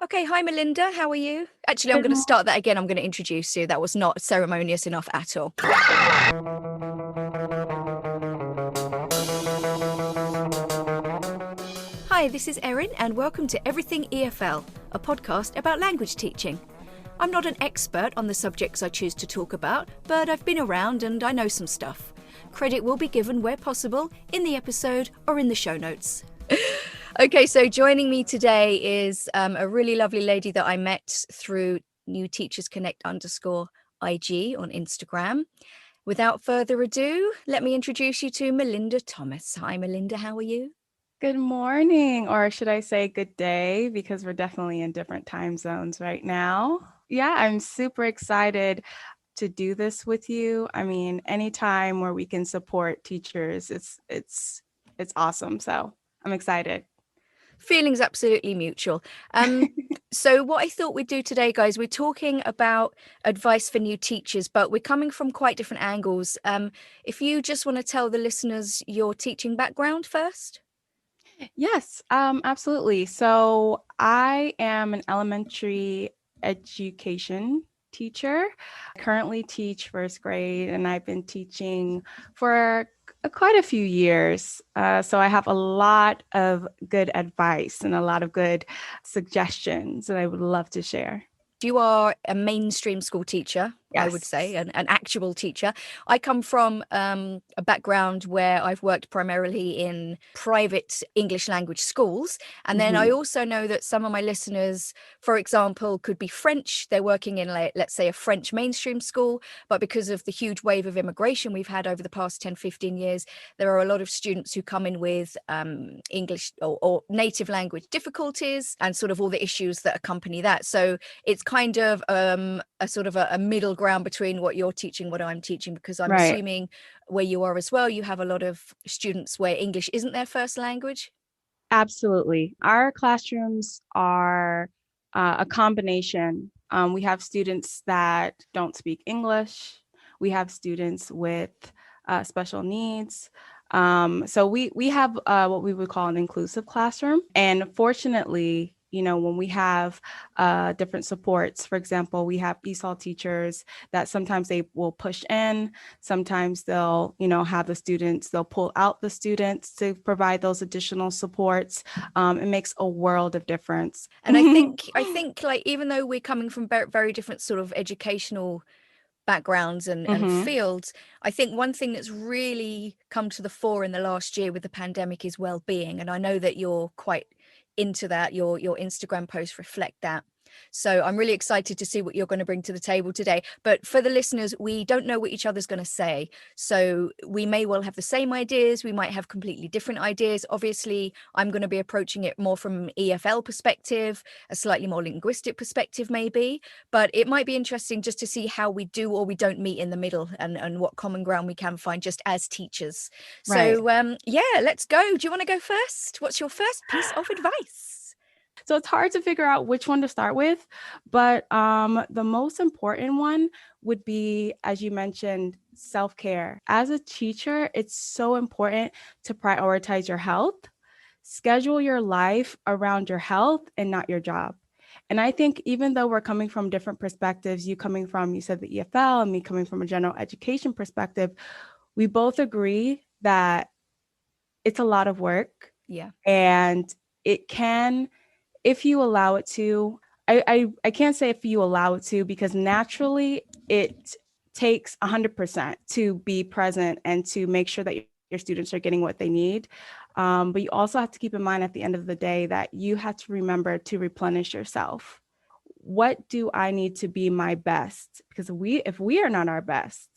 Okay, hi Melinda, how are you? Actually, I'm Good going to morning. start that again. I'm going to introduce you. That was not ceremonious enough at all. Hi, this is Erin, and welcome to Everything EFL, a podcast about language teaching. I'm not an expert on the subjects I choose to talk about, but I've been around and I know some stuff. Credit will be given where possible in the episode or in the show notes. Okay, so joining me today is a really lovely lady that I met through newteachersconnect _IG on Instagram. Without further ado, let me introduce you to Melinda Thomas. Hi, Melinda, how are you? Good morning, or should I say good day, because we're definitely in different time zones right now. Yeah, I'm super excited to do this with you. I mean, anytime where we can support teachers, it's awesome. So I'm excited. Feelings absolutely mutual. So what I thought we'd do today, guys, we're talking about advice for new teachers, but we're coming from quite different angles. If you just want to tell the listeners your teaching background first. Yes, absolutely. So I am an elementary education teacher. I currently teach first grade, and I've been teaching for quite a few years. So I have a lot of good advice and a lot of good suggestions that I would love to share. You are a mainstream school teacher, I would say, Yes. an actual teacher. I come from a background where I've worked primarily in private English language schools. And then I Mhm. also know that some of my listeners, for example, could be French. They're working in, like, let's say, a French mainstream school. But because of the huge wave of immigration we've had over the past 10, 15 years, there are a lot of students who come in with English or native language difficulties and sort of all the issues that accompany that. So it's kind of a sort of a middle ground between what you're teaching, what I'm teaching, because I'm Right. assuming where you are as well, you have a lot of students where English isn't their first language. Absolutely. Our classrooms are a combination. We have students that don't speak English. We have students with special needs. So we have what we would call an inclusive classroom. And fortunately, when we have different supports, for example, we have ESOL teachers that sometimes they will push in, sometimes they'll, have they'll pull out the students to provide those additional supports. It makes a world of difference. And I think like, even though we're coming from very different sort of educational backgrounds and Hmm. fields, I think one thing that's really come to the fore in the last year with the pandemic is well-being. And I know that you're quite into that. Your Instagram posts reflect that. So I'm really excited to see what you're going to bring to the table today. But for the listeners, we don't know what each other's going to say. So we may well have the same ideas. We might have completely different ideas. Obviously, I'm going to be approaching it more from an EFL perspective, a slightly more linguistic perspective, maybe. But it might be interesting just to see how we do or we don't meet in the middle, and what common ground we can find just as teachers. Right. So yeah, let's go. Do you want to go first? What's your first piece of advice? So it's hard to figure out which one to start with, but the most important one would be, as you mentioned, self-care. As a teacher, it's so important to prioritize your health, schedule your life around your health and not your job. And I think even though we're coming from different perspectives, you said the EFL and me coming from a general education perspective, we both agree that it's a lot of work, Yeah. and it can, if you allow it to, I can't say if you allow it to, because naturally it takes 100% to be present and to make sure that your students are getting what they need. But you also have to keep in mind at the end of the day that you have to remember to replenish yourself. What do I need to be my best? Because if we are not our best,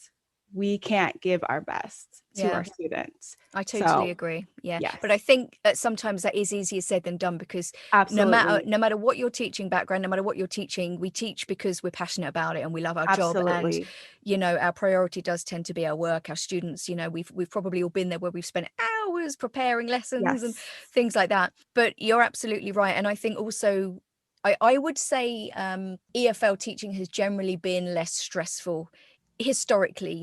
we can't give our best to Yeah. our students. I totally So agree. Yeah. But I yes, think that sometimes that is easier said than done, because no matter absolutely, no matter what your teaching background, no matter what you're teaching, we teach because we're passionate about it and we love our job. And, absolutely. our priority does tend to be our work, our students. We've probably all been there where we've spent hours preparing lessons and Yes. things like that. But you're absolutely right. And I think also I would say EFL teaching has generally been less stressful historically,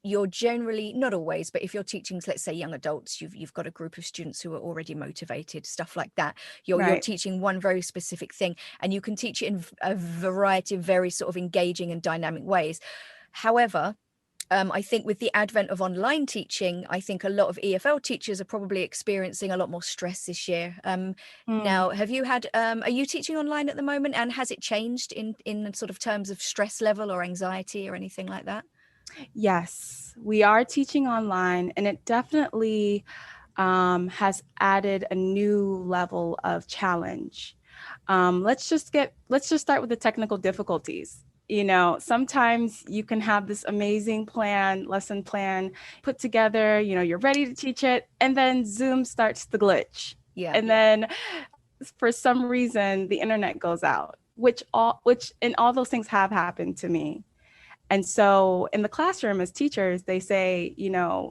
you're generally, not always, but if you're teaching, let's say, young adults, you've got a group of students who are already motivated, stuff like that. You're Right. teaching one very specific thing, and you can teach it in a variety of very sort of engaging and dynamic ways. However, I think with the advent of online teaching, I think a lot of EFL teachers are probably experiencing a lot more stress this year. Mm. Now, are you teaching online at the moment, and has it changed in sort of terms of stress level or anxiety or anything like that? Yes, we are teaching online, and it definitely has added a new level of challenge. Let's just start with the technical difficulties. Sometimes you can have this amazing lesson plan put together, you're ready to teach it, and then Zoom starts to glitch. Yeah. And then for some reason the internet goes out, which and all those things have happened to me. And so in the classroom as teachers, they say,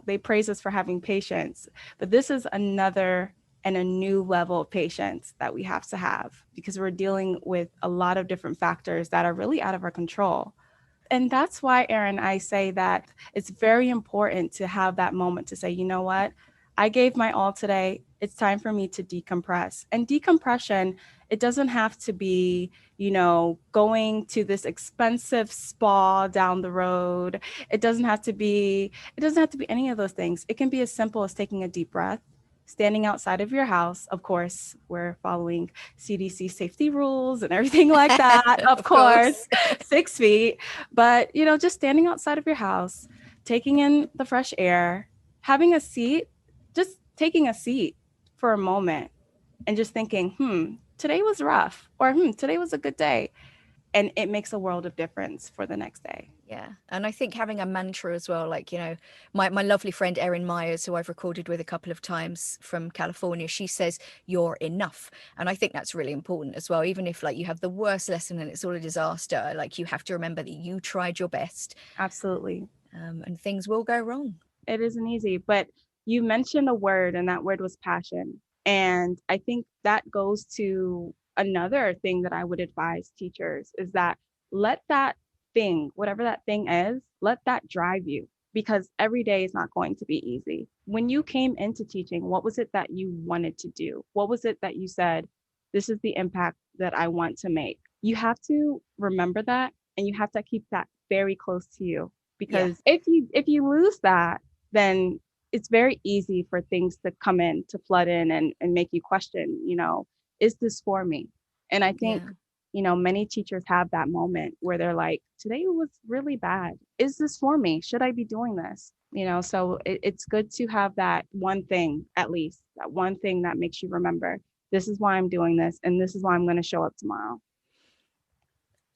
they praise us for having patience, but this is another and a new level of patience that we have to have, because we're dealing with a lot of different factors that are really out of our control. And that's why, Erin, I say that it's very important to have that moment to say, you know what? I gave my all today. It's time for me to decompress. And decompression, it doesn't have to be, going to this expensive spa down the road. It doesn't have to be any of those things. It can be as simple as taking a deep breath, standing outside of your house. Of course, we're following CDC safety rules and everything like that. Of course, 6 feet. But, just standing outside of your house, taking in the fresh air, having a seat, just taking a seat for a moment and just thinking, today was rough, or today was a good day. And it makes a world of difference for the next day. Yeah. And I think having a mantra as well, like, my lovely friend Erin Myers, who I've recorded with a couple of times from California, she says, "You're enough." And I think that's really important as well. Even if like you have the worst lesson and it's all a disaster, like you have to remember that you tried your best. Absolutely. And things will go wrong. It isn't easy, but you mentioned a word, and that word was passion. And I think that goes to another thing that I would advise teachers is that let that thing, whatever that thing is, let that drive you, because every day is not going to be easy. When you came into teaching, what was it that you wanted to do? What was it that you said, this is the impact that I want to make? You have to remember that, and you have to keep that very close to you, Yeah. because if you lose that, then it's very easy for things to come in, to flood in, and make you question, is this for me? And I think, Yeah. many teachers have that moment where they're like, today was really bad. Is this for me? Should I be doing this? So it's good to have that one thing, at least that one thing that makes you remember, this is why I'm doing this, and this is why I'm going to show up tomorrow.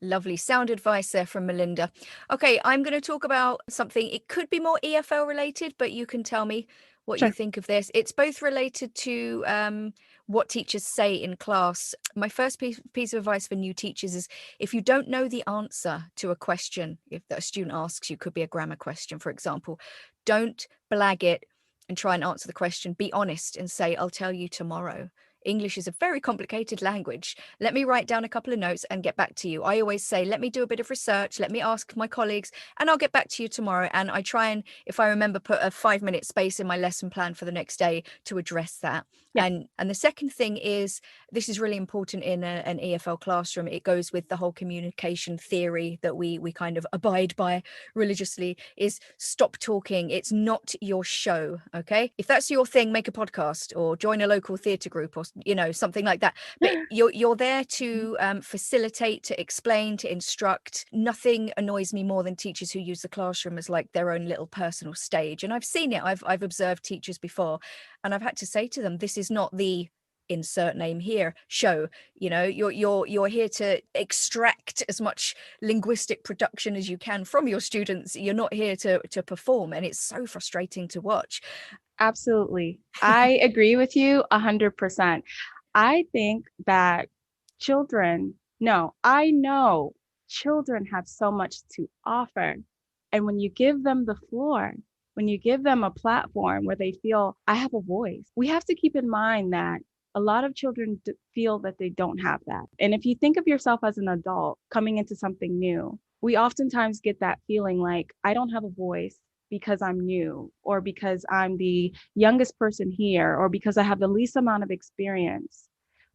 Lovely sound advice there from Melinda. Okay, I'm going to talk about something. It could be more EFL related, but you can tell me what you Sure. think of this. It's both related to what teachers say in class. My first piece of advice for new teachers is, if you don't know the answer to a question, if a student asks you, could be a grammar question, for example, don't blag it and try and answer the question. Be honest and say, "I'll tell you tomorrow." English is a very complicated language. Let me write down a couple of notes and get back to you. I always say, let me do a bit of research, let me ask my colleagues, and I'll get back to you tomorrow. And I try and, if I remember, put a 5-minute space in my lesson plan for the next day to address that. Yeah. And the second thing is, this is really important in an EFL classroom. It goes with the whole communication theory that we kind of abide by religiously, is stop talking. It's not your show. Okay. If that's your thing, make a podcast or join a local theatre group or something like that. But you're there to facilitate, to explain, to instruct. Nothing annoys me more than teachers who use the classroom as like their own little personal stage. And I've seen it. I've observed teachers before, and I've had to say to them, this is not the insert name here show. You're here to extract as much linguistic production as you can from your students. You're not here to perform, and it's so frustrating to watch. Absolutely. I agree with you 100%. I think that I know children have so much to offer. And when you give them the floor, when you give them a platform where they feel, I have a voice, we have to keep in mind that a lot of children feel that they don't have that. And if you think of yourself as an adult coming into something new, we oftentimes get that feeling like I don't have a voice because I'm new, or because I'm the youngest person here, or because I have the least amount of experience.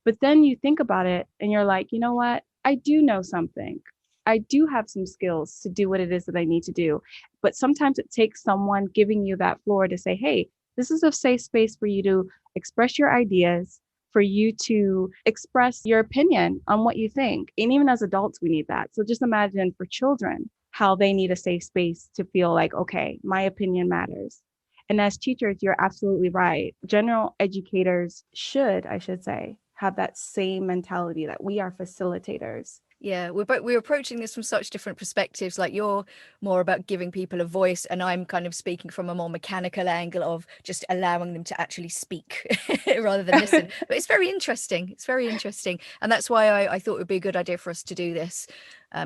But then you think about it and you're like, you know what? I do know something. I do have some skills to do what it is that I need to do. But sometimes it takes someone giving you that floor to say, hey, this is a safe space for you to express your ideas, for you to express your opinion on what you think. And even as adults, we need that. So just imagine for children how they need a safe space to feel like, okay, my opinion matters. And as teachers, you're absolutely right. General educators should, I should say, have that same mentality that we are facilitators. Yeah, we're approaching this from such different perspectives. Like you're more about giving people a voice, and I'm kind of speaking from a more mechanical angle of just allowing them to actually speak rather than listen. But it's very interesting. It's very interesting, and that's why I thought it would be a good idea for us to do this,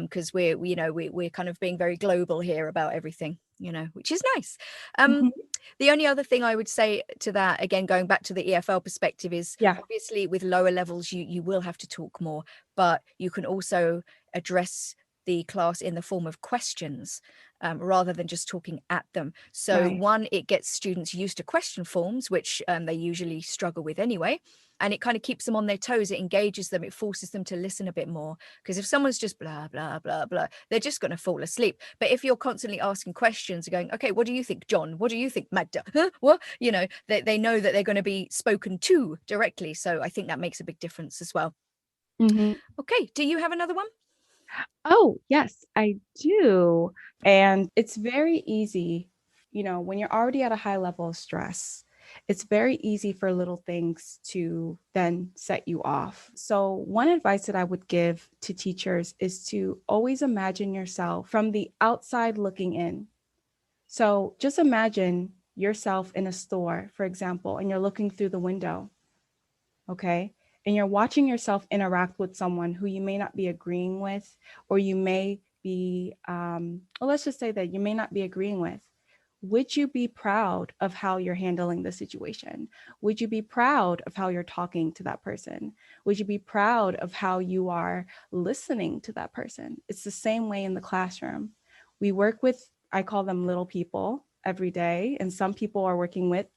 because we're kind of being very global here about everything, which is nice. Mhm. The only other thing I would say to that, again, going back to the EFL perspective, is Yeah, obviously with lower levels, you will have to talk more, but you can also address the class in the form of questions, rather than just talking at them. So right. one, it gets students used to question forms, which they usually struggle with anyway. And it kind of keeps them on their toes. It engages them. It forces them to listen a bit more. Because if someone's just blah, blah, blah, blah, they're just going to fall asleep. But if you're constantly asking questions, going, okay, what do you think, John? What do you think, Magda? Huh? What? They know that they're going to be spoken to directly. So I think that makes a big difference as well. Mhm. Okay. Do you have another one? Oh, yes, I do. And it's very easy, when you're already at a high level of stress, it's very easy for little things to then set you off. So, one advice that I would give to teachers is to always imagine yourself from the outside looking in. So, just imagine yourself in a store, for example, and you're looking through the window, okay? And you're watching yourself interact with someone who you may not be agreeing with, or you may be, well, let's just say that you may not be agreeing with. Would you be proud of how you're handling the situation? Would you be proud of how you're talking to that person? Would you be proud of how you are listening to that person? It's the same way in the classroom. We work with, I call them little people every day, and some people are working with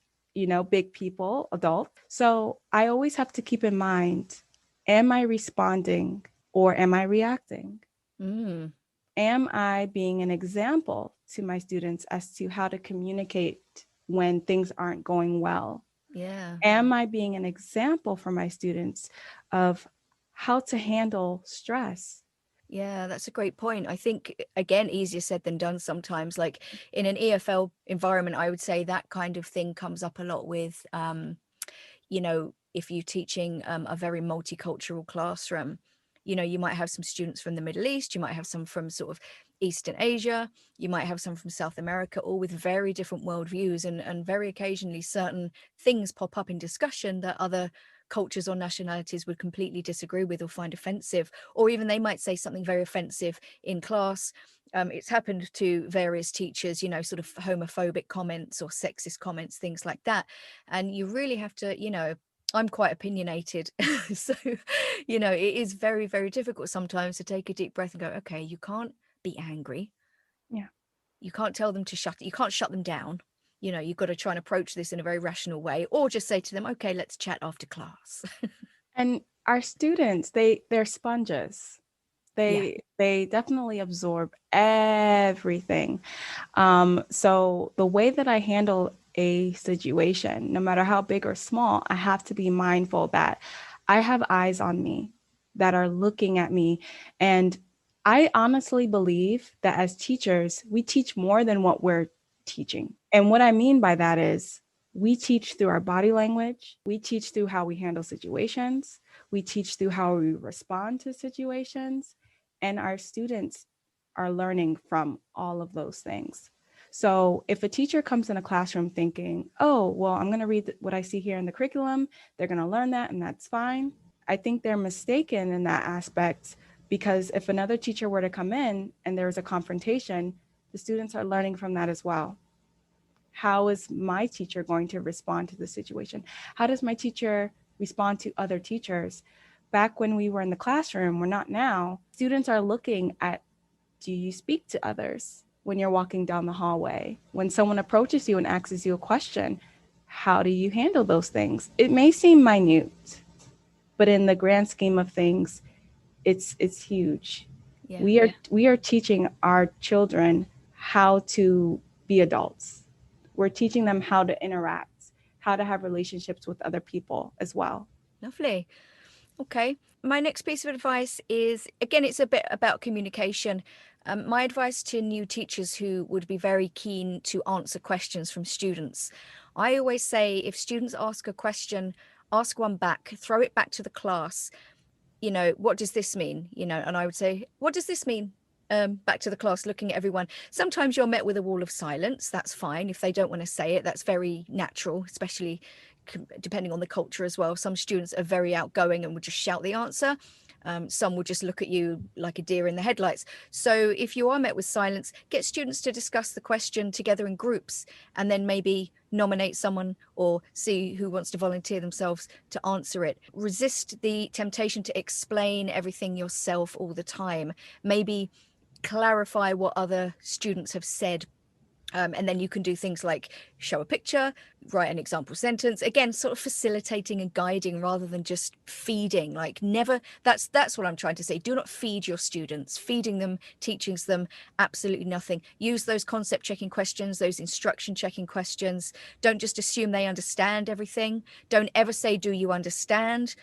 big people, adults. So I always have to keep in mind, am I responding or am I reacting? Mm, Am I being an example to my students as to how to communicate when things aren't going well? yeah. Am I being an example for my students of how to handle stress? Yeah, that's a great point. I think, again, easier said than done sometimes. Like in an EFL environment, I would say that kind of thing comes up a lot with, if you're teaching a very multicultural classroom, you might have some students from the Middle East, you might have some from sort of Eastern Asia, you might have some from South America, all with very different worldviews, and very occasionally certain things pop up in discussion that other cultures or nationalities would completely disagree with or find offensive, or even they might say something very offensive in class. It's happened to various teachers, sort of homophobic comments or sexist comments, things like that. And you really have to, I'm quite opinionated. So, it is very, very difficult sometimes to take a deep breath and go, okay, you can't be angry. Yeah. You can't tell them to you can't shut them down. You've got to try and approach this in a very rational way, or just say to them, okay, let's chat after class. And our students, they're sponges. Yeah. They definitely absorb everything. So the way that I handle a situation, no matter how big or small, I have to be mindful that I have eyes on me that are looking at me. And I honestly believe that as teachers, we teach more than what we're teaching. And what I mean by that is we teach through our body language, we teach through how we handle situations, we teach through how we respond to situations, and our students are learning from all of those things. So if a teacher comes in a classroom thinking, oh, well, I'm going to read what I see here in the curriculum, they're going to learn that and that's fine. I think they're mistaken in that aspect, because if another teacher were to come in and there was a confrontation, the students are learning from that as well. How is my teacher going to respond to the situation? How does my teacher respond to other teachers? Back when we were in the classroom, we're not now, students are looking at Do you speak to others when you're walking down the hallway? When someone approaches you and asks you a question, how do you handle those things? It may seem minute, but in the grand scheme of things, it's huge. Yeah. We are teaching our children how to be adults. We're teaching them how to interact, how to have relationships with other people as well. Lovely. Okay. My next piece of advice is, again, it's a bit about communication. My advice to new teachers who would be very keen to answer questions from students. I always say if students ask a question, ask one back, throw it back to the class. What does this mean? And I would say, what does this mean? Back to the class, looking at everyone. Sometimes you're met with a wall of silence. That's fine. If they don't want to say it, that's very natural, especially depending on the culture as well. Some students are very outgoing and would just shout the answer. Some will just look at you like a deer in the headlights. So if you are met with silence, get students to discuss the question together in groups, and then maybe nominate someone or see who wants to volunteer themselves to answer it. Resist the temptation to explain everything yourself all the time. Maybe clarify what other students have said. And then you can do things like show a picture, write an example sentence, again, sort of facilitating and guiding rather than just feeding. Like, never, that's what I'm trying to say. Do not feed your students. Feeding them, teaching them, absolutely nothing. Use those concept checking questions, those instruction checking questions. Don't just assume they understand everything. Don't ever say, do you understand?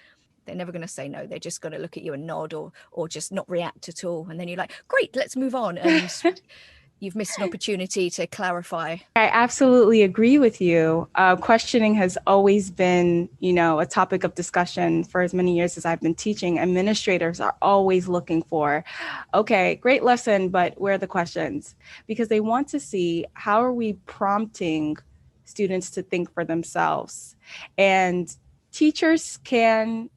They're never going to say no. They're just going to look at you and nod, or just not react at all. And then you're like, great, let's move on. And you've missed an opportunity to clarify. I absolutely agree with you. Questioning has always been, a topic of discussion for as many years as I've been teaching. Administrators are always looking for, okay, great lesson, but where are the questions? Because they want to see how are we prompting students to think for themselves. And teachers can,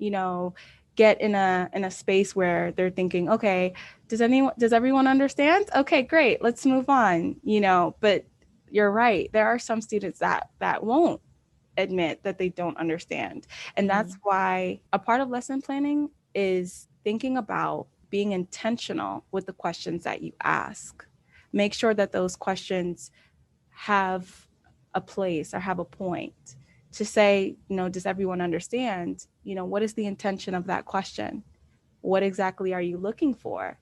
get in a space where they're thinking, okay, does everyone understand? Okay, great, let's move on. But you're right, there are some students that won't admit that they don't understand. And that's why a part of lesson planning is thinking about being intentional with the questions that you ask. Make sure that those questions have a place or have a point to say, does everyone understand? What is the intention of that question? What exactly are you looking for?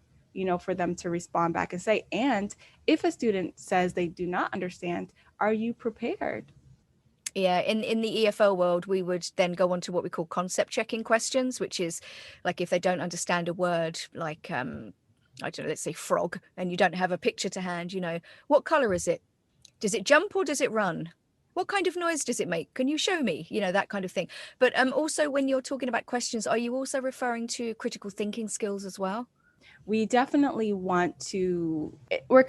For them to respond back and say, and if a student says they do not understand, are you prepared? Yeah, in the EFL world, we would then go on to what we call concept checking questions, which is like if they don't understand a word, like I don't know, let's say frog, and you don't have a picture to hand, what color is it? Does it jump or does it run? What kind of noise does it make? Can you show me? That kind of thing. But also, when you're talking about questions, are you also referring to critical thinking skills as well? We definitely want to, we're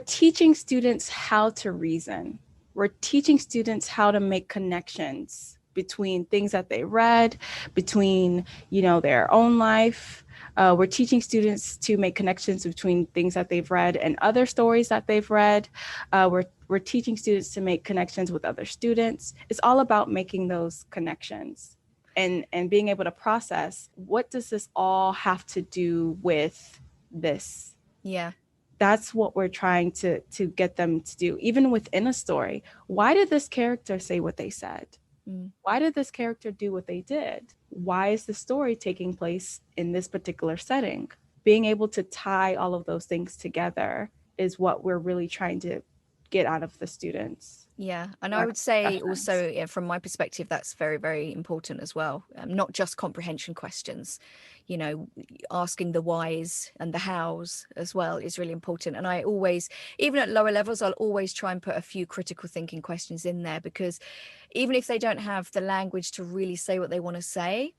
teaching students how to reason. We're teaching students how to make connections between things that they read, between, their own life. We're teaching students to make connections between things that they've read and other stories that they've read. We're teaching students to make connections with other students. It's all about making those connections and being able to process, what does this all have to do with this? Yeah. That's what we're trying to get them to do, even within a story. Why did this character say what they said? Why did this character do what they did? Why is the story taking place in this particular setting? Being able to tie all of those things together is what we're really trying to get out of the students. Yeah, and I would say also, yeah, from my perspective, that's very, very important as well. Not just comprehension questions, asking the whys and the hows as well is really important. And I always, even at lower levels, I'll always try and put a few critical thinking questions in there, because even if they don't have the language to really say what they want to say,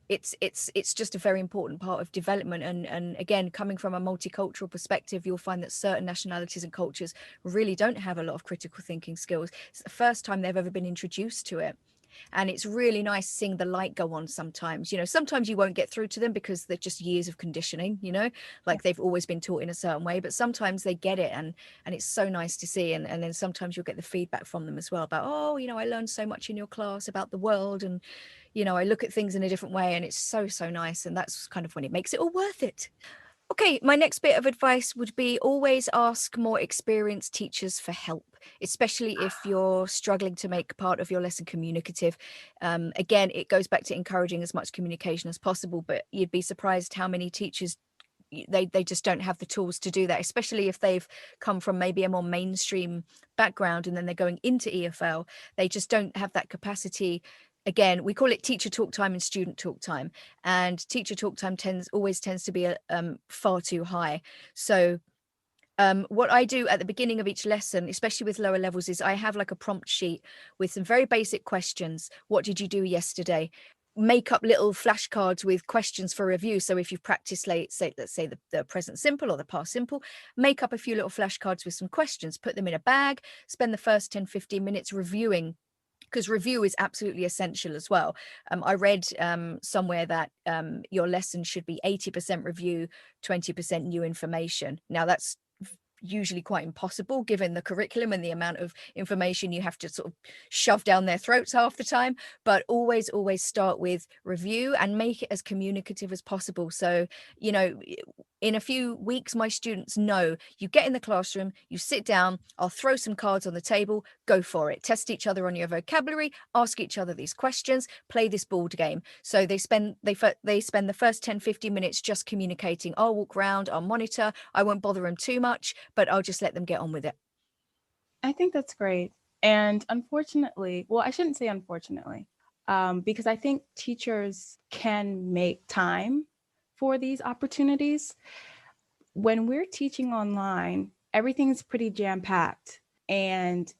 it's just a very important part of development. And again, coming from a multicultural perspective, you'll find that certain nationalities and cultures really don't have a lot of critical thinking skills. It's the first time they've ever been introduced to it. And it's really nice seeing the light go on sometimes. Sometimes you won't get through to them because they're just years of conditioning, like they've always been taught in a certain way, but sometimes they get it, and it's so nice to see. And then sometimes you'll get the feedback from them as well about, oh, I learned so much in your class about the world, and I look at things in a different way, and it's so, so nice. And that's kind of when it makes it all worth it. Okay, my next bit of advice would be always ask more experienced teachers for help, especially if you're struggling to make part of your lesson communicative. Again, it goes back to encouraging as much communication as possible, but you'd be surprised how many teachers they just don't have the tools to do that, especially if they've come from maybe a more mainstream background and then they're going into EFL. They just don't have that capacity. Again, we call it teacher talk time and student talk time, and teacher talk time always tends to be far too high. So what I do at the beginning of each lesson, especially with lower levels, is I have like a prompt sheet with some very basic questions. What did you do yesterday? Make up little flashcards with questions for review. So if you've practiced, let's say the present simple or the past simple, make up a few little flashcards with some questions, put them in a bag, spend the first 10-15 minutes reviewing, because review is absolutely essential as well. I read somewhere that your lesson should be 80% review, 20% new information. Now that's usually quite impossible given the curriculum and the amount of information you have to sort of shove down their throats half the time, but always start with review and make it as communicative as possible. So, you know, in a few weeks, my students know you get in the classroom, you sit down, I'll throw some cards on the table, go for it, test each other on your vocabulary, ask each other these questions, play this board game. So they spend the first 10-15 minutes just communicating. I'll walk around, I'll monitor, I won't bother them too much, but I'll just let them get on with it. I think that's great. And unfortunately, well, I shouldn't say unfortunately, because I think teachers can make time for these opportunities. When we're teaching online, everything's pretty jam-packed. And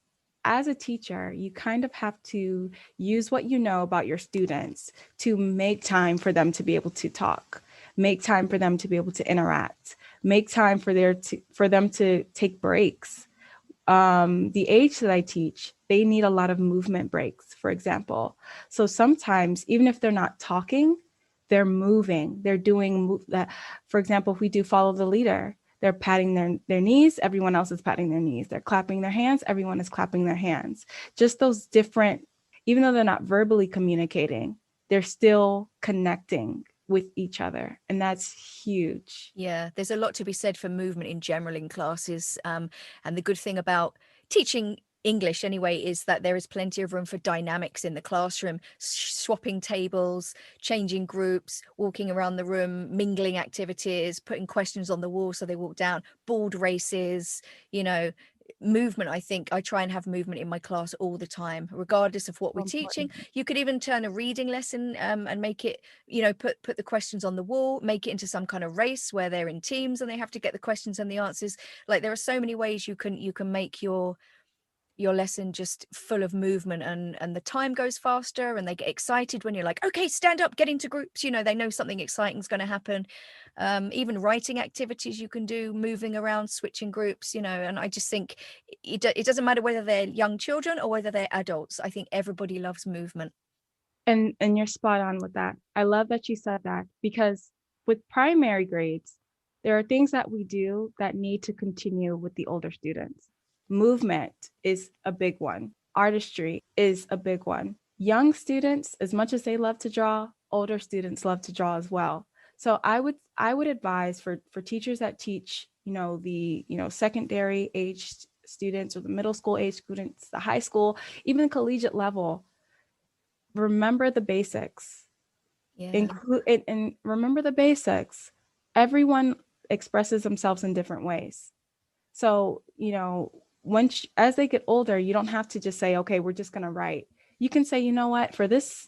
as a teacher, you kind of have to use what you know about your students to make time for them to be able to talk, make time for them to be able to interact, make time for them to take breaks. The age that I teach, they need a lot of movement breaks, for example. So sometimes, even if they're not talking, they're moving, they're doing that. For example, if we do follow the leader, they're patting their knees, everyone else is patting their knees. They're clapping their hands, everyone is clapping their hands. Just those different, even though they're not verbally communicating, they're still connecting with each other. And that's huge. Yeah, there's a lot to be said for movement in general in classes. And the good thing about teaching English anyway is that there is plenty of room for dynamics in the classroom, swapping tables, changing groups, walking around the room, mingling activities, putting questions on the wall so they walk down, board races, you know, movement. I think I try and have movement in my class all the time, regardless of what we're teaching. You could even turn a reading lesson and make it, you know, put the questions on the wall, make it into some kind of race where they're in teams and they have to get the questions and the answers. Like there are so many ways you can make your lesson just full of movement, and the time goes faster and they get excited when you're like, okay, stand up, get into groups, you know, they know something exciting is going to happen. Even writing activities you can do, moving around, switching groups, you know. And I just think it doesn't matter whether they're young children or whether they're adults. I think everybody loves movement. And you're spot on with that. I love that you said that, because with primary grades, there are things that we do that need to continue with the older students. Movement is a big one. Artistry is a big one. Young students, as much as they love to draw, older students love to draw as well. So I would advise for teachers that teach, the secondary age students or the middle school age students, the high school, even collegiate level, remember the basics. Yeah. Include it and remember the basics. Everyone expresses themselves in different ways. So, as they get older, you don't have to just say, okay, we're just going to write. You can say, you know what, for this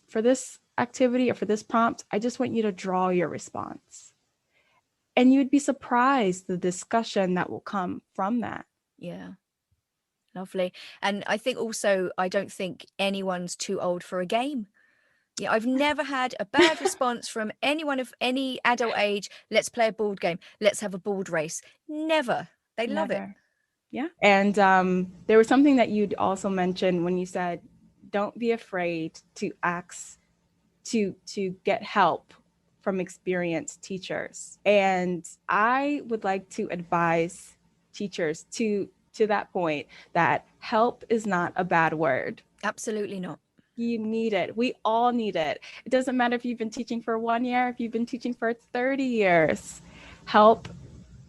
activity or for this prompt, I just want you to draw your response. And you'd be surprised the discussion that will come from that. Yeah. Lovely. And I think also, I don't think anyone's too old for a game. Yeah, I've never had a bad response from anyone of any adult age. Let's play a board game. Let's have a board race. Never. They love it. Yeah. And there was something that you'd also mentioned when you said, don't be afraid to ask to get help from experienced teachers. And I would like to advise teachers to that point that help is not a bad word. Absolutely not. You need it. We all need it. It doesn't matter if you've been teaching for 1 year, if you've been teaching for 30 years. Help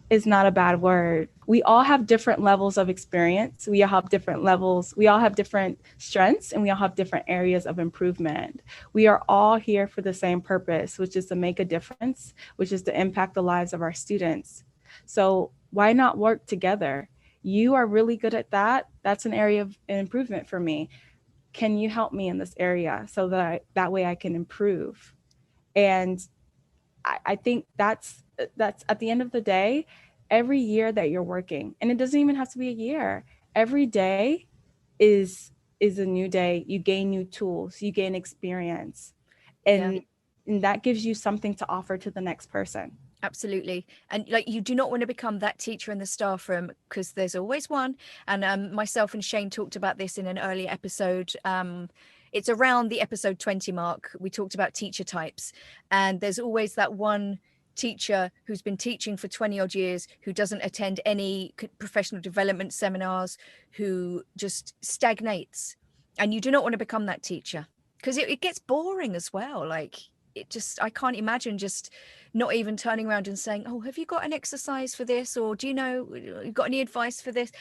is not a bad word. We all have different levels of experience. We all have different levels. We all have different strengths, and we all have different areas of improvement. We are all here for the same purpose, which is to make a difference, which is to impact the lives of our students. So why not work together? You are really good at that. That's an area of improvement for me. Can you help me in this area so that that way I can improve? And I think that's at the end of the day, every year that you're working, and it doesn't even have to be a year. Every day is is a new day. You gain new tools, you gain experience, Yeah. and that gives you something to offer to the next person. Absolutely. And like, you do not want to become that teacher in the staff room, because there's always one. And myself and Shane talked about this in an earlier episode. It's around the episode 20 mark. We talked about teacher types, and there's always that one teacher who's been teaching for 20 odd years, who doesn't attend any professional development seminars, who just stagnates. And you do not want to become that teacher, because it gets boring as well. Like, it just, I can't imagine just not even turning around and saying, oh, have you got an exercise for this? Or do you know, you got any advice for this?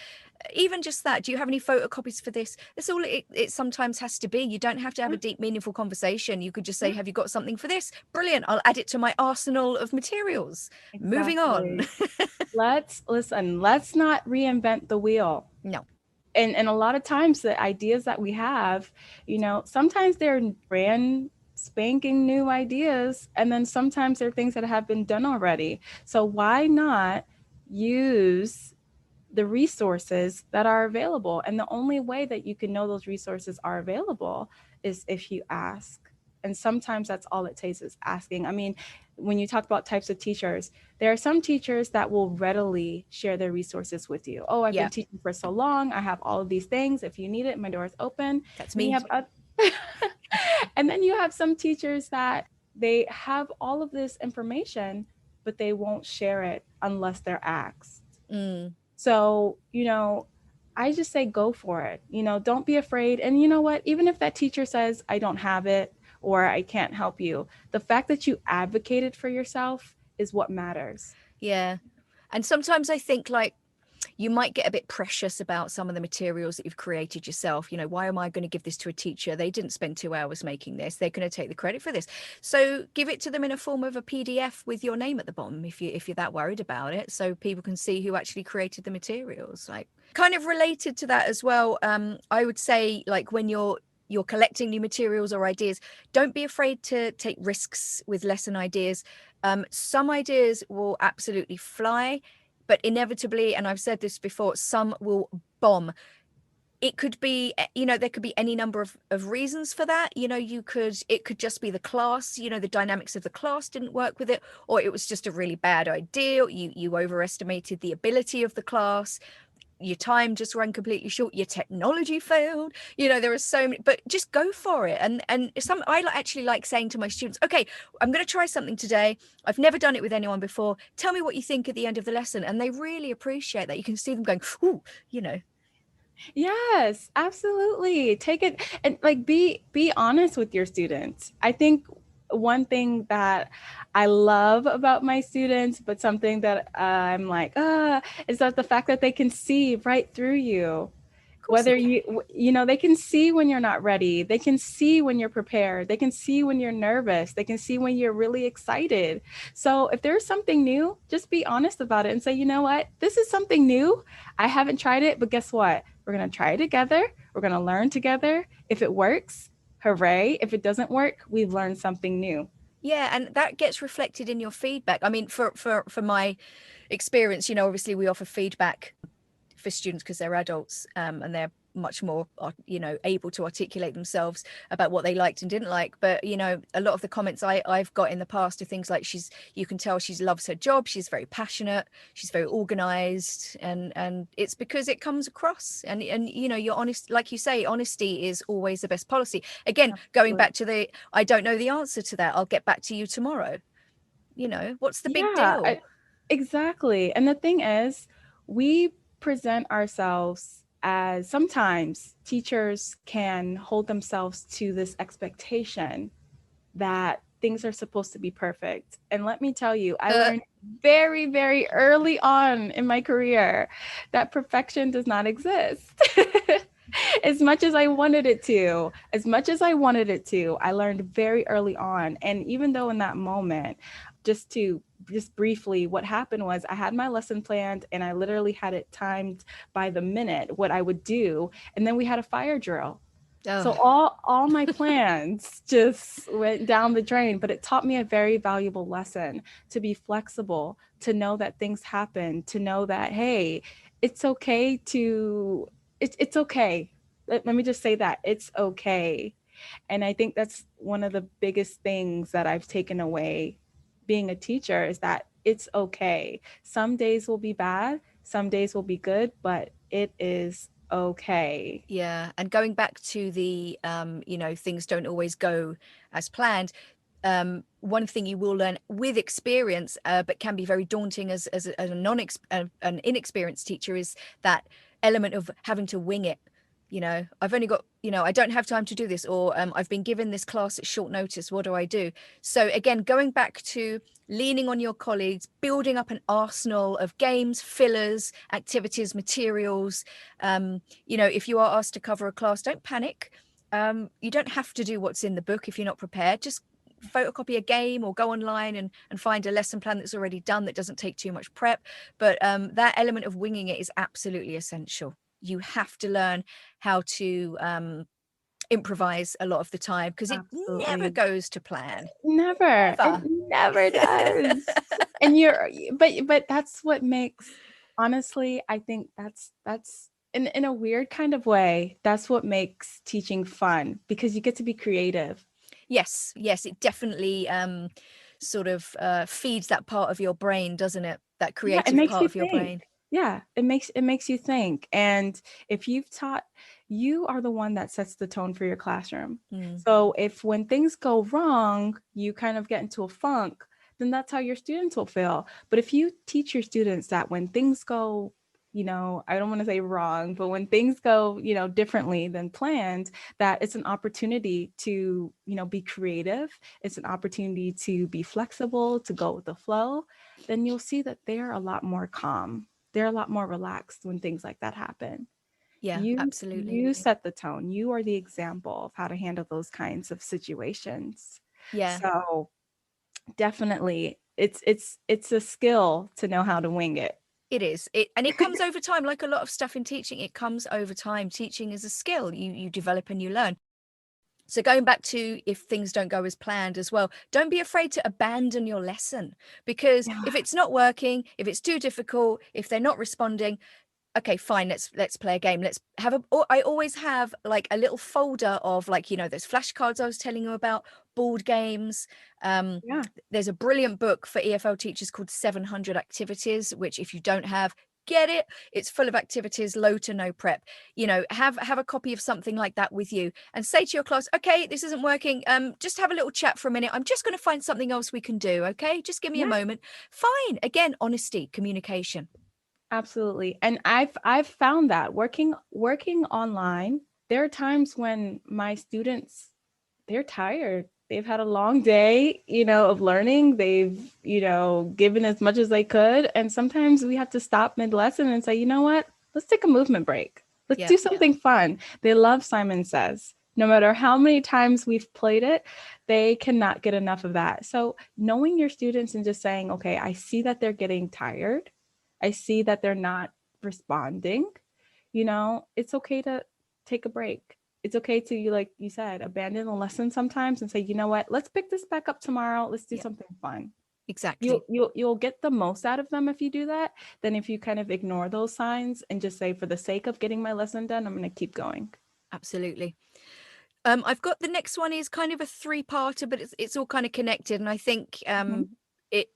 Even just that, do you have any photocopies for this? That's all it sometimes has to be. You don't have to have a deep, meaningful conversation. You could just say, have you got something for this? Brilliant. I'll add it to my arsenal of materials. Moving on. Exactly. Let's not reinvent the wheel. No. And a lot of times the ideas that we have, sometimes they're brand spanking new ideas, and then sometimes they're things that have been done already. So why not use the resources that are available? And the only way that you can know those resources are available is if you ask. And sometimes that's all it takes, is asking. I mean, when you talk about types of teachers, there are some teachers that will readily share their resources with you. Oh, I've been teaching for so long. I have all of these things. If you need it, my door is open. That's And me. and then you have some teachers that they have all of this information, but they won't share it unless they're asked. Mm. So, I just say go for it. Don't be afraid. And you know what? Even if that teacher says, I don't have it or I can't help you, the fact that you advocated for yourself is what matters. Yeah. And sometimes I think, like, you might get a bit precious about some of the materials that you've created yourself. Why am I going to give this to a teacher? They didn't spend 2 hours making this. They're going to take the credit for this. So give it to them in a form of a PDF with your name at the bottom, if you're that worried about it, so people can see who actually created the materials. Like, kind of related to that as well, I would say, like, when you're collecting new materials or ideas, don't be afraid to take risks with lesson ideas. Some ideas will absolutely fly, but inevitably, and I've said this before, some will bomb. It could be, there could be any number of reasons for that. It could just be the class, the dynamics of the class didn't work with it, or it was just a really bad idea. You overestimated the ability of the class. Your time just ran completely short. Your technology failed. There are so many, but just go for it. And actually like saying to my students, okay, I'm going to try something today. I've never done it with anyone before. Tell me what you think at the end of the lesson. And they really appreciate that. You can see them going, ooh, Yes, absolutely. Take it and like be honest with your students. I think one thing that I love about my students, but something that I'm like, is that the fact that they can see right through you. Whether they can see when you're not ready. They can see when you're prepared. They can see when you're nervous. They can see when you're really excited. So if there's something new, just be honest about it and say, you know what, this is something new. I haven't tried it, but guess what? We're going to try it together. We're going to learn together. If it works, hooray. If it doesn't work, we've learned something new. Yeah, and that gets reflected in your feedback. I mean, for my experience, obviously we offer feedback for students because they're adults, and they're much more able to articulate themselves about what they liked and didn't like. But a lot of the comments I've got in the past are things like, you can tell she loves her job, she's very passionate, she's very organized, and it's because it comes across. And you're honest. Like you say, honesty is always the best policy. Again, absolutely. Going back to I don't know the answer to that, I'll get back to you tomorrow. What's the big deal? Exactly. And the thing is, we present ourselves as, sometimes teachers can hold themselves to this expectation that things are supposed to be perfect. And let me tell you, I learned very, very early on in my career that perfection does not exist. As much as I wanted it to, I learned very early on. And even though in that moment, just briefly, what happened was I had my lesson planned and I literally had it timed by the minute what I would do. And then we had a fire drill. So Oh, all my plans just went down the drain, but it taught me a very valuable lesson to be flexible, to know that things happen, to know that, hey, it's okay to, it's okay. Let me just say that it's okay. And I think that's one of the biggest things that I've taken away being a teacher is that it's okay. Some days will be bad, some days will be good, but it is okay. yeah. And going back to the, things don't always go as planned. One thing you will learn with experience, but can be very daunting as a an inexperienced teacher, is that element of having to wing it. I've only got, I don't have time to do this, or I've been given this class at short notice. What do I do? So again, going back to leaning on your colleagues, building up an arsenal of games, fillers, activities, materials. If you are asked to cover a class, don't panic. You don't have to do what's in the book if you're not prepared. Just photocopy a game or go online and find a lesson plan that's already done that doesn't take too much prep. But that element of winging it is absolutely essential. You have to learn how to improvise a lot of the time, because it never Absolutely. goes to plan. Never. It Never. never does. And but that's what makes, honestly, I think that's in a weird kind of way, that's what makes teaching fun because you get to be creative. Yes, it definitely sort of feeds that part of your brain, doesn't it? That Yeah, it creative makes part you of your think. brain. Yeah, it makes you think. And if you've taught, you are the one that sets the tone for your classroom. Mm. So if when things go wrong, you kind of get into a funk, then that's how your students will feel. But if you teach your students that when things go, I don't want to say wrong, but when things go, differently than planned, that it's an opportunity to, be creative. It's an opportunity to be flexible, to go with the flow, then you'll see that they're a lot more calm. They're a lot more relaxed when things like that happen. Yeah, absolutely. You set the tone. You are the example of how to handle those kinds of situations. Yeah, So definitely it's a skill to know how to wing it. it is. And it comes over time, like a lot of stuff in teaching. It comes over time. Teaching is a skill you develop and you learn. So going back to if things don't go as planned as well, don't be afraid to abandon your lesson, because Yeah. if it's not working, if it's too difficult, if they're not responding, okay, fine, let's play a game. Let's have I always have like a little folder of, like, those flashcards I was telling you about, board games. um Yeah. there's a brilliant book for EFL teachers called 700 Activities, which if you don't have, get it. It's full of activities, low to no prep. Have a copy of something like that with you, and say to your class, okay, this isn't working, just have a little chat for a minute. I'm just going to find something else we can do. Okay, just give me a Yeah. moment. Fine. Again, honesty, communication. Absolutely. And I've found that working online, there are times when my students, they're tired. They've had a long day, of learning. They've, given as much as they could. And sometimes we have to stop mid-lesson and say, you know what? Let's take a movement break. Let's Yeah. do something fun. They love Simon Says. No matter how many times we've played it, they cannot get enough of that. So knowing your students and just saying, okay, I see that they're getting tired. I see that they're not responding. It's okay to take a break. It's okay to, like you said, abandon a lesson sometimes and say, you know what, let's pick this back up tomorrow. Let's do Yeah, something fun. You'll exactly. you'll you'll get the most out of them if you do that than if you kind of ignore those signs and just say, for the sake of getting my lesson done, I'm going to keep going. Absolutely. I've got the next one is kind of a three-parter, but it's all kind of connected, and I think Mhm.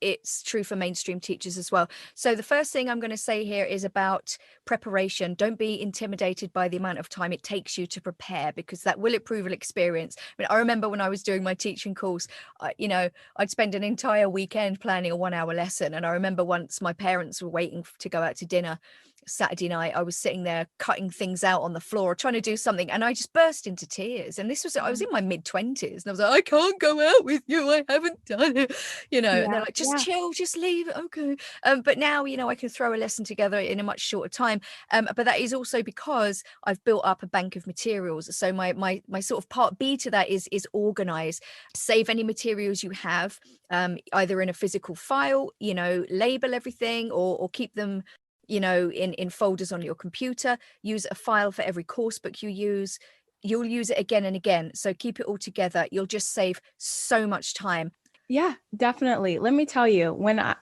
it's true for mainstream teachers as well. So the first thing I'm going to say here is about preparation. Don't be intimidated by the amount of time it takes you to prepare, because that will improve an experience. I mean, I remember when I was doing my teaching course, I'd spend an entire weekend planning a 1-hour lesson, and I remember once my parents were waiting to go out to dinner. Saturday night, I was sitting there cutting things out on the floor, trying to do something, and I just burst into tears. And I was in my mid-20s, and I was like, I can't go out with you. I haven't done it, and they're Yeah, like, just yeah, chill, just leave it. Okay. But now, I can throw a lesson together in a much shorter time. But that is also because I've built up a bank of materials. So my sort of part B to that is organize, save any materials you have, either in a physical file, label everything, or keep them in folders on your computer. Use a file for every course book you use. You'll use it again and again, so keep it all together. You'll just save so much time. yeah, definitely. Let me tell you,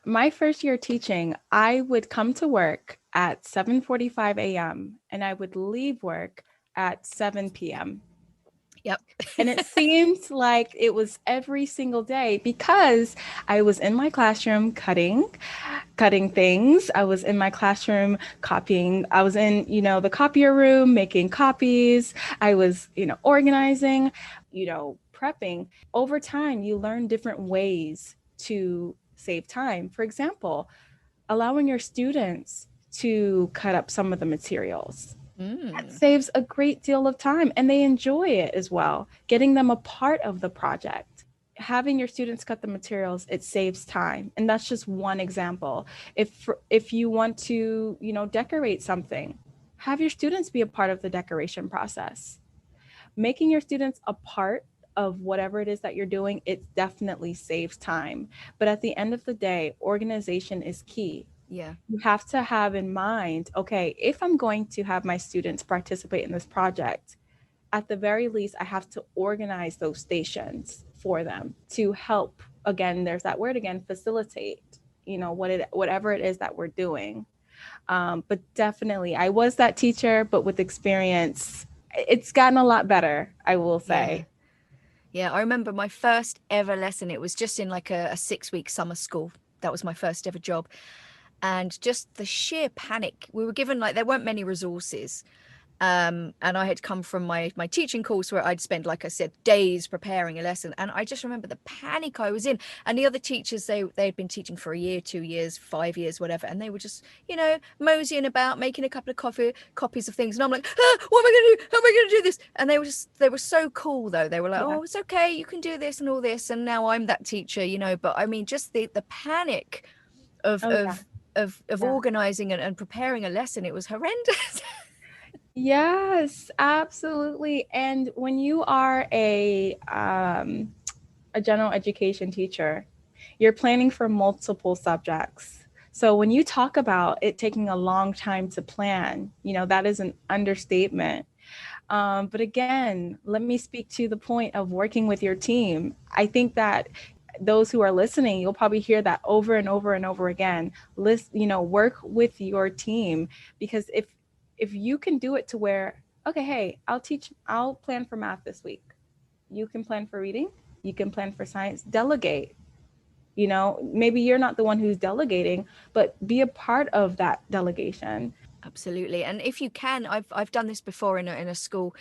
my first year teaching, I would come to work at 7:45 a.m. and I would leave work at 7 p.m. Yep. And it seemed like it was every single day because I was in my classroom cutting things. I was in my classroom copying. I was in, the copier room making copies. I was, organizing, prepping. Over time, you learn different ways to save time. For example, allowing your students to cut up some of the materials. That saves a great deal of time and they enjoy it as well. Getting them a part of the project. Having your students cut the materials, it saves time. And that's just one example. If you want to, decorate something, have your students be a part of the decoration process. Making your students a part of whatever it is that you're doing, it definitely saves time. But at the end of the day, organization is key. Yeah. You have to have in mind, okay, if I'm going to have my students participate in this project, at the very least, I have to organize those stations for them to help. Again, there's that word again, facilitate, whatever it is that we're doing. But definitely, I was that teacher, but with experience, it's gotten a lot better, I will say. Yeah, I remember my first ever lesson. It was just in like a 6-week summer school. That was my first ever job. And just the sheer panic. We were given, like, there weren't many resources. And I had come from my teaching course where I'd spent, like I said, days preparing a lesson. And I just remember the panic I was in. And the other teachers, they'd been teaching for a year, 2 years, 5 years, whatever. And they were just, moseying about, making a couple of copies of things. And I'm like, what am I going to do? How am I going to do this? And they were so cool, though. They were like, Yeah. oh, it's okay. You can do this and all this. And now I'm that teacher, But I mean, just the panic of, Oh, yeah. of Yeah. organizing and preparing a lesson. It was horrendous. Yes, absolutely. And when you are a general education teacher, you're planning for multiple subjects. So when you talk about it taking a long time to plan, that is an understatement. But again, let me speak to the point of working with your team. I think that those who are listening, you'll probably hear that over and over and over again. Work with your team, because if you can do it to where, okay, hey, I'll plan for math this week. You can plan for reading, you can plan for science, delegate. Maybe you're not the one who's delegating, but be a part of that delegation. Absolutely. And if you can, I've done this before in a school.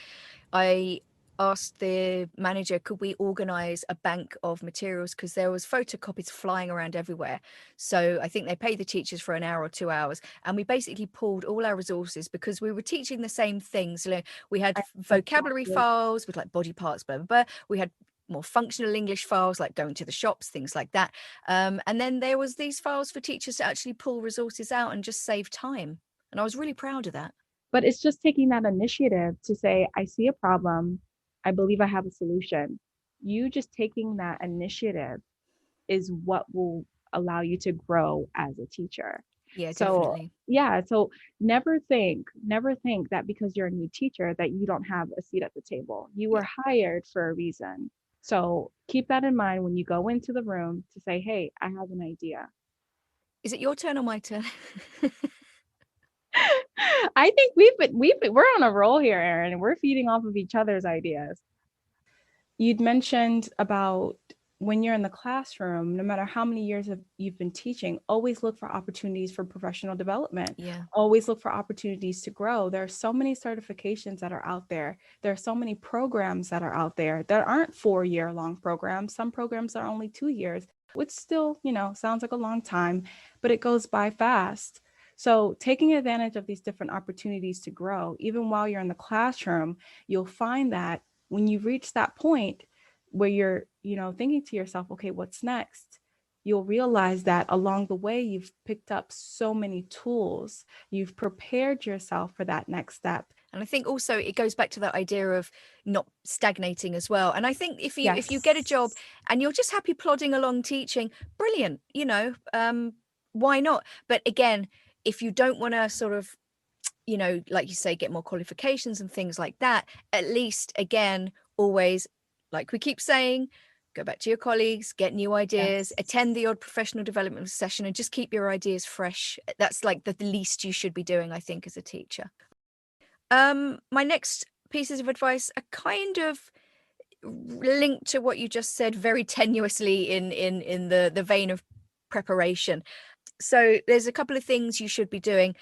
I asked the manager, could we organize a bank of materials, because there was photocopies flying around everywhere. So I think they paid the teachers for an hour or 2 hours, and we basically pulled all our resources because we were teaching the same things. We had vocabulary files with like body parts, blah blah blah. We had more functional English files like going to the shops, things like that. And then there was these files for teachers to actually pull resources out and just save time. And I was really proud of that. But it's just taking that initiative to say, I see a problem, I believe I have a solution. You just taking that initiative is what will allow you to grow as a teacher. Yeah, So definitely. yeah, so never think that because you're a new teacher that you don't have a seat at the table. You were hired for a reason. So keep that in mind when you go into the room to say, hey, I have an idea. Is it your turn or my turn? I think we're on a roll here, Erin, and we're feeding off of each other's ideas. You'd mentioned about when you're in the classroom, no matter how many years you've been teaching, always look for opportunities for professional development. Yeah. Always look for opportunities to grow. There are so many certifications that are out there. There are so many programs that are out there that aren't 4-year-long programs. Some programs are only 2 years, which still, sounds like a long time, but it goes by fast. So taking advantage of these different opportunities to grow, even while you're in the classroom, you'll find that when you reach that point where you're, thinking to yourself, okay, what's next? You'll realize that along the way, you've picked up so many tools. You've prepared yourself for that next step. And I think also it goes back to that idea of not stagnating as well. And I think if you get a job Yes. and you're just happy plodding along teaching, brilliant, why not? But again, if you don't want to sort of, like you say, get more qualifications and things like that, at least again, always, like we keep saying, go back to your colleagues, get new ideas, Yes. attend the odd professional development session, and just keep your ideas fresh. That's like the least you should be doing, I think, as a teacher. My next pieces of advice are kind of linked to what you just said very tenuously in the vein of preparation. So there's a couple of things you should be doing.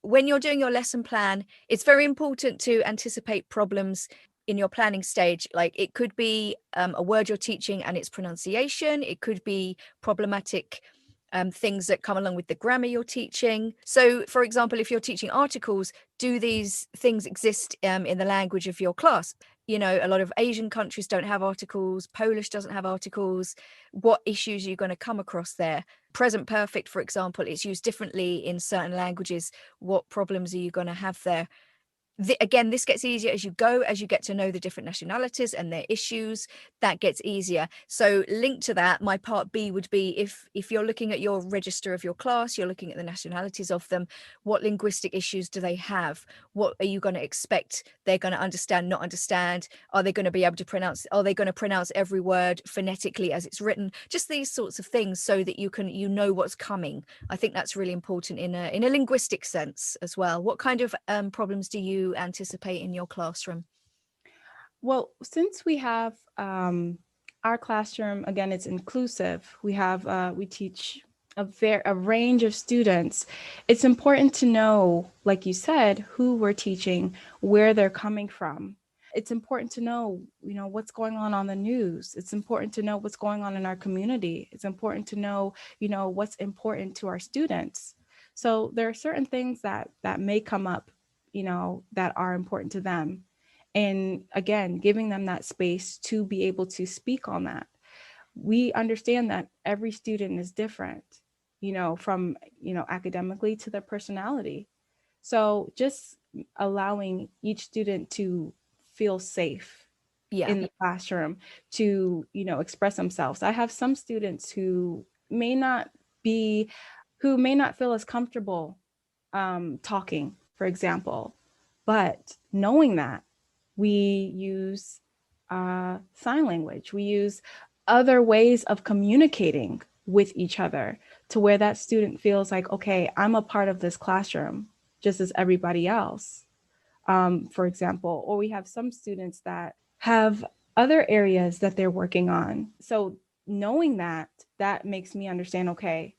When you're doing your lesson plan, it's very important to anticipate problems in your planning stage. Like it could be a word you're teaching and its pronunciation. It could be problematic things that come along with the grammar you're teaching. So, for example, if you're teaching articles, do these things exist in the language of your class? A lot of Asian countries don't have articles. Polish doesn't have articles. What issues are you going to come across there? Present perfect, for example, it's used differently in certain languages. What problems are you going to have there? Again, this gets easier as you go, as you get to know the different nationalities and their issues. That gets easier. So linked to that, my part B would be if you're looking at your register of your class, you're looking at the nationalities of them, what linguistic issues do they have? What are you going to expect they're going to understand, not understand? Are they going to be able to pronounce, are they going to pronounce every word phonetically as it's written? Just these sorts of things so that you know what's coming. I think that's really important in a linguistic sense as well. What kind of problems do you anticipate in your classroom? Well, since we have our classroom, again, it's inclusive. We teach a range of students. It's important to know, like you said, who we're teaching, where they're coming from. It's important to know, what's going on the news. It's important to know what's going on in our community. It's important to know, what's important to our students. So there are certain things that may come up, that are important to them. And again, giving them that space to be able to speak on that. We understand that every student is different, from, academically to their personality. So just allowing each student to feel safe in the classroom to, express themselves. I have some students who may not feel as comfortable talking, for example, but knowing that we use sign language, we use other ways of communicating with each other to where that student feels like, okay, I'm a part of this classroom just as everybody else, for example. Or we have some students that have other areas that they're working on. So knowing that makes me understand, okay,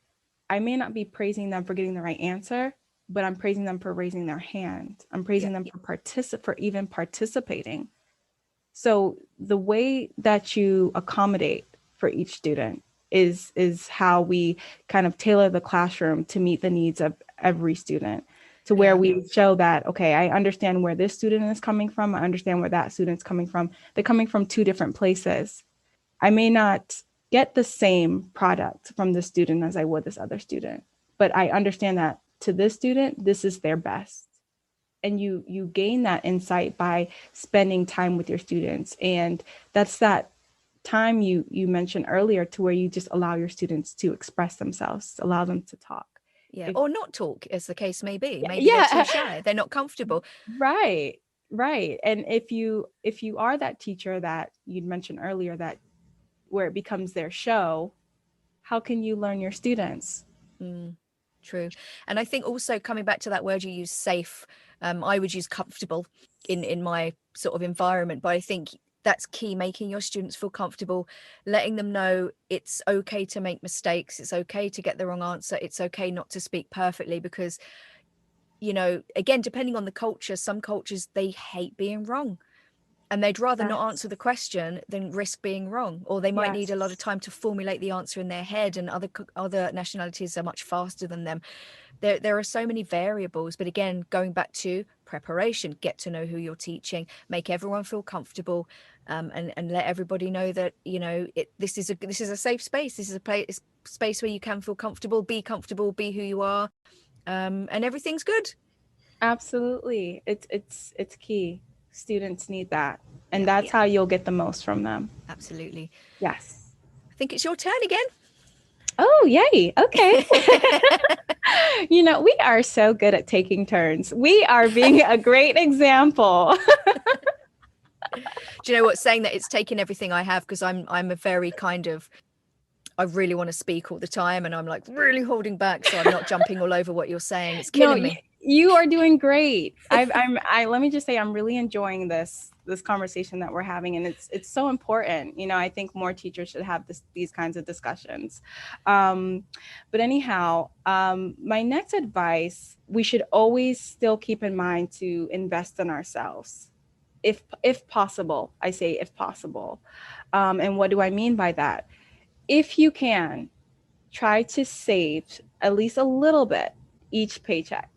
I may not be praising them for getting the right answer, but I'm praising them for raising their hand. I'm praising them for even participating. So the way that you accommodate for each student is how we kind of tailor the classroom to meet the needs of every student, to where we show that, okay, I understand where this student is coming from. I understand where that student's coming from. They're coming from two different places. I may not get the same product from this student as I would this other student, but I understand that to this student, this is their best. And you gain that insight by spending time with your students. And that's that time you mentioned earlier, to where you just allow your students to express themselves, allow them to talk. Or not talk, as the case may be. Maybe they're too shy, they're not comfortable. Right. And if you are that teacher that you'd mentioned earlier, that where it becomes their show, how can you learn your students? True. And I think also, coming back to that word you use, safe, I would use comfortable in my sort of environment, but I think that's key, making your students feel comfortable, letting them know it's okay to make mistakes, it's okay to get the wrong answer, it's okay not to speak perfectly, because again, depending on the culture, some cultures, they hate being wrong. and they'd rather not answer the question than risk being wrong, or they might need a lot of time to formulate the answer in their head, and other nationalities are much faster than them. There are so many variables, but again, going back to preparation, get to know who you're teaching, make everyone feel comfortable, and let everybody know that, you know, this is a safe space. This is a space where you can feel comfortable, be who you are, and everything's good. Absolutely. It's key. Students need that. And that's how you'll get the most from them. Absolutely. Yes. I think it's your turn again. Oh, yay. Okay. You know, we are so good at taking turns. We are being a great example. Do you know what? Saying that, it's taken everything I have, because I'm a very kind of, I really want to speak all the time, and I'm like really holding back, so I'm not jumping all over what you're saying. It's killing me. You are doing great. Let me just say, I'm really enjoying this conversation that we're having, and it's so important. You know, I think more teachers should have these kinds of discussions. But anyhow, my next advice, we should always still keep in mind to invest in ourselves, if possible. I say if possible. And what do I mean by that? If you can, try to save at least a little bit each paycheck.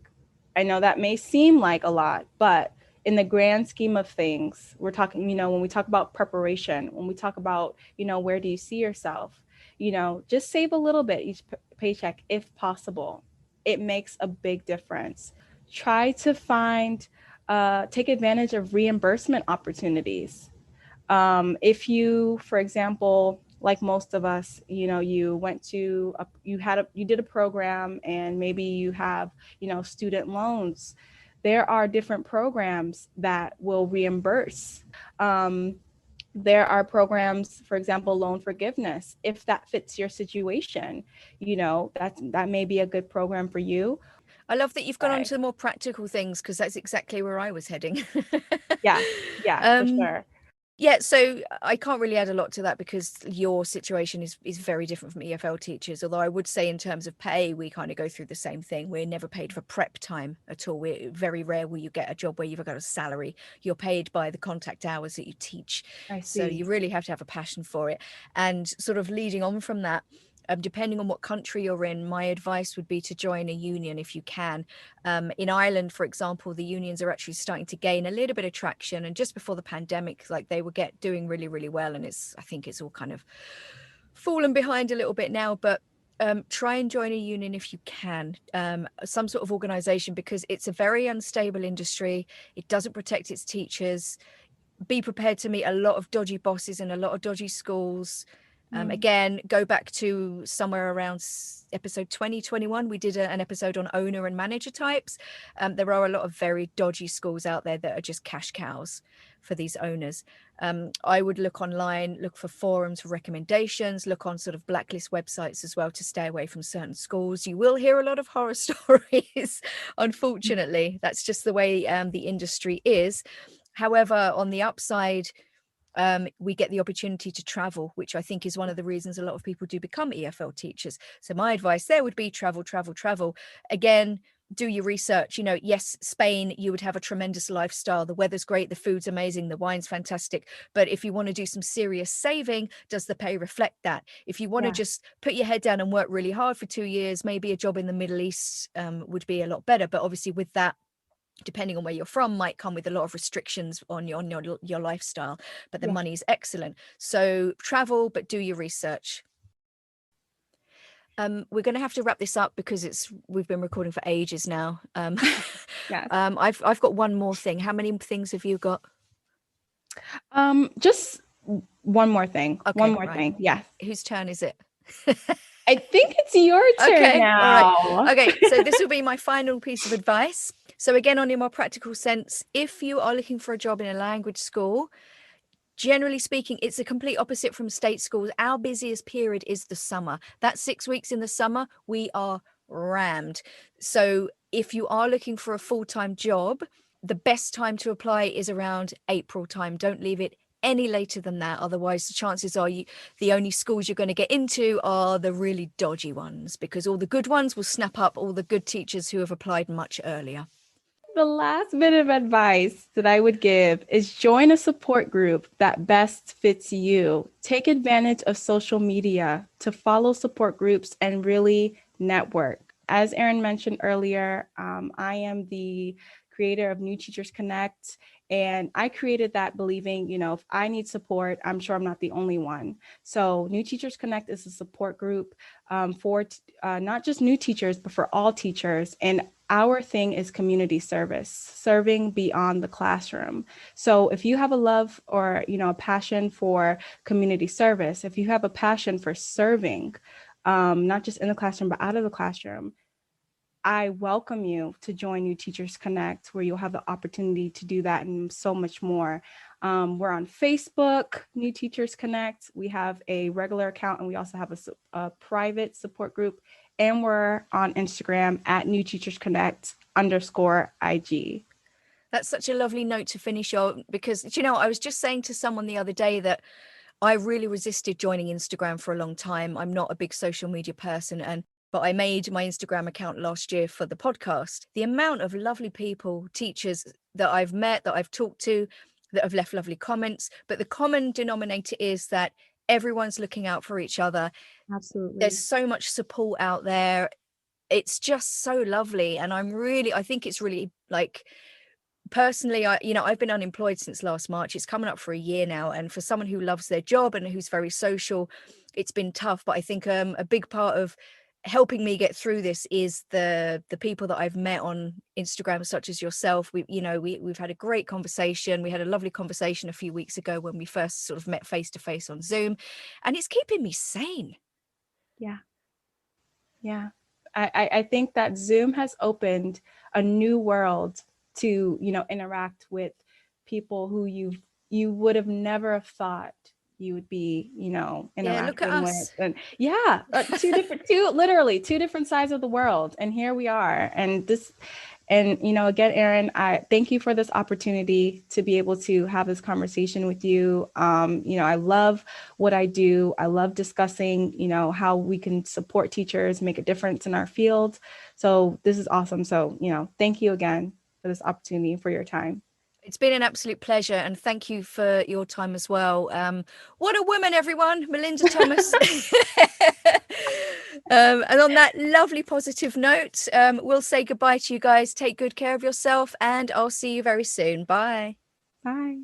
I know that may seem like a lot, but in the grand scheme of things, we're talking, you know, when we talk about preparation, when we talk about, you know, where do you see yourself, you know, just save a little bit each paycheck if possible. It makes a big difference. Try to take advantage of reimbursement opportunities. If you, for example, like most of us, you know, you did a program, and maybe you have, you know, student loans. There are different programs that will reimburse. There are programs, for example, loan forgiveness. If that fits your situation, you know, that may be a good program for you. I love that you've gone on to the more practical things, because that's exactly where I was heading. Yeah, for sure. Yeah, so I can't really add a lot to that, because your situation is very different from EFL teachers. Although I would say, in terms of pay, we kind of go through the same thing. We're never paid for prep time at all. We're very rare will you get a job where you've got a salary. You're paid by the contact hours that you teach. I see. So you really have to have a passion for it. And sort of leading on from that, depending on what country you're in, my advice would be to join a union if you can. In Ireland, for example, the unions are actually starting to gain a little bit of traction. And just before the pandemic, like, they were doing really, really well. And I think it's all kind of fallen behind a little bit now. But try and join a union if you can, some sort of organization, because it's a very unstable industry. It doesn't protect its teachers. Be prepared to meet a lot of dodgy bosses and a lot of dodgy schools. Again, go back to somewhere around episode 2021. We did an episode on owner and manager types. There are a lot of very dodgy schools out there that are just cash cows for these owners. I would look online, look for forums for recommendations, look on sort of blacklist websites as well to stay away from certain schools. You will hear a lot of horror stories, unfortunately. That's just the way the industry is. However, on the upside, we get the opportunity to travel, which I think is one of the reasons a lot of people do become EFL teachers. So my advice there would be travel. Again, do your research. You know, yes, Spain, you would have a tremendous lifestyle. The weather's great, the food's amazing, the wine's fantastic. But if you want to do some serious saving, does the pay reflect that? If you want to just put your head down and work really hard for 2 years, maybe a job in the Middle East would be a lot better. But obviously with that, depending on where you're from, might come with a lot of restrictions on your lifestyle, but the money is excellent. So travel, but do your research. We're going to have to wrap this up, because we've been recording for ages now. I've got one more thing. How many things have you got? Just one more thing. Okay, one more thing. Yeah. Whose turn is it? I think it's your turn now. All right. Okay, so this will be my final piece of advice. So again, on a more practical sense, if you are looking for a job in a language school, generally speaking, it's a complete opposite from state schools. Our busiest period is the summer. That 6 weeks in the summer, we are rammed. So if you are looking for a full-time job, the best time to apply is around April time. Don't leave it any later than that. Otherwise, the chances are the only schools you're going to get into are the really dodgy ones, because all the good ones will snap up all the good teachers who have applied much earlier. The last bit of advice that I would give is join a support group that best fits you. Take advantage of social media to follow support groups and really network. As Erin mentioned earlier, I am the creator of New Teachers Connect, and I created that believing, if I need support, I'm sure I'm not the only one. So New Teachers Connect is a support group for not just new teachers, but for all teachers. And our thing is community service, serving beyond the classroom. So if you have a love or, a passion for community service, if you have a passion for serving, not just in the classroom, but out of the classroom, I welcome you to join New Teachers Connect, where you'll have the opportunity to do that and so much more. We're on Facebook, New Teachers Connect. We have a regular account, and we also have a private support group. And we're on Instagram at New Teachers Connect _IG. That's such a lovely note to finish on, because, I was just saying to someone the other day that I really resisted joining Instagram for a long time. I'm not a big social media person, but I made my Instagram account last year for the podcast. The amount of lovely people, teachers that I've met, that I've talked to, that have left lovely comments, but the common denominator is that everyone's looking out for each other. Absolutely. There's so much support out there. It's just so lovely. And I think it's really, like, personally, I've been unemployed since last March. It's coming up for a year now. And for someone who loves their job and who's very social, it's been tough. But I think a big part of helping me get through this is the people that I've met on Instagram, such as yourself. We've had a great conversation. We had a lovely conversation a few weeks ago when we first sort of met face to face on Zoom, and it's keeping me sane. Yeah. I think that Zoom has opened a new world to, interact with people who you would have never have thought you would be, interacting with. And literally two different sides of the world. And here we are. And again, Erin, I thank you for this opportunity to be able to have this conversation with you. I love what I do. I love discussing, how we can support teachers, make a difference in our field. So this is awesome. So, thank you again for this opportunity and for your time. It's been an absolute pleasure, and thank you for your time as well. What a woman, everyone, Melinda Thomas. And on that lovely positive note, we'll say goodbye to you guys. Take good care of yourself, and I'll see you very soon. Bye. Bye.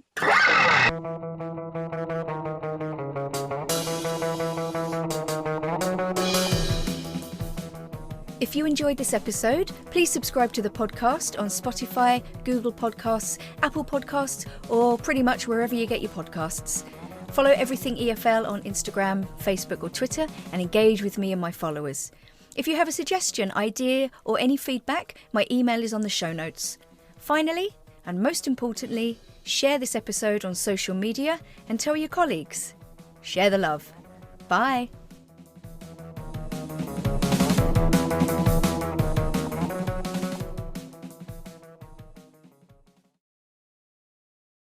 If you enjoyed this episode, please subscribe to the podcast on Spotify, Google Podcasts, Apple Podcasts, or pretty much wherever you get your podcasts. Follow Everything EFL on Instagram, Facebook, or Twitter, and engage with me and my followers. If you have a suggestion, idea, or any feedback, my email is on the show notes. Finally, and most importantly, share this episode on social media and tell your colleagues. Share the love. Bye.